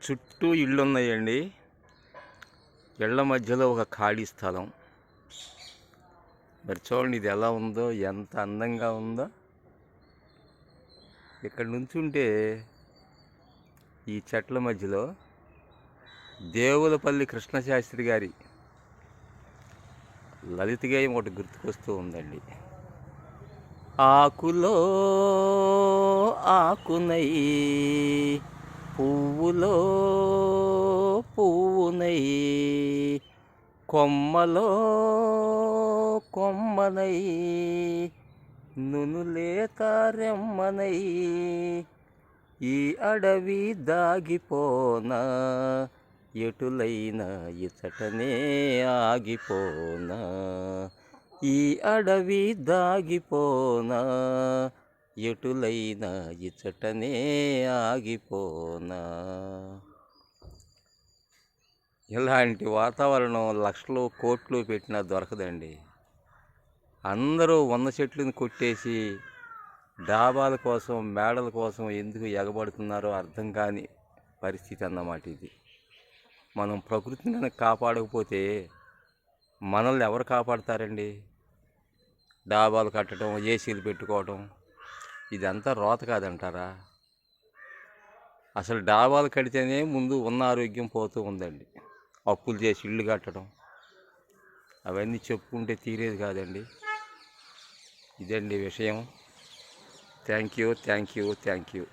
చుట్టూ ఇళ్ళు ఉన్నాయండి. ఇళ్ళ మధ్యలో ఒక ఖాళీ స్థలం. మరి చూడండి ఇది ఎలా ఉందో, ఎంత అందంగా ఉందో. ఇక్కడ నుంచుంటే ఈ చెట్ల మధ్యలో దేవులపల్లి కృష్ణశాస్త్రి గారి లలిత గేయం ఒకటి గుర్తుకొస్తూ ఉందండి. ఆకులో ఆకునై, పువ్వులో పువ్వునై, కొమ్మలో కొమ్మనై, నునులేత రెమ్మనై, ఈ అడవి దాగిపోనా, ఎటులైనా ఇచటనే ఆగిపోనా, ఈ అడవి దాగిపోనా, ఎటులైనా ఇచటనే ఆగిపోనా. ఇలాంటి వాతావరణం లక్షలు కోట్లు పెట్టినా దొరకదండి. అందరూ 100 చెట్లను కొట్టేసి డాబాల కోసం, మేడల కోసం ఎందుకు ఎగబడుతున్నారో అర్థం కాని పరిస్థితి అన్నమాట ఇది. మనం ప్రకృతిని కనుక కాపాడకపోతే మనల్ని ఎవరు కాపాడతారండి? డాబాలు కట్టడం, ఏసీలు పెట్టుకోవడం, ఇదంతా రోత కాదంటారా? అసలు డాబాలు కడితేనే ముందు ఉన్న ఆరోగ్యం పోతూ ఉందండి. అప్పులు చేసి ఇళ్ళు కట్టడం, అవన్నీ చెప్పుకుంటే తీరేది కాదండి. ఇదండి విషయం. Thank you.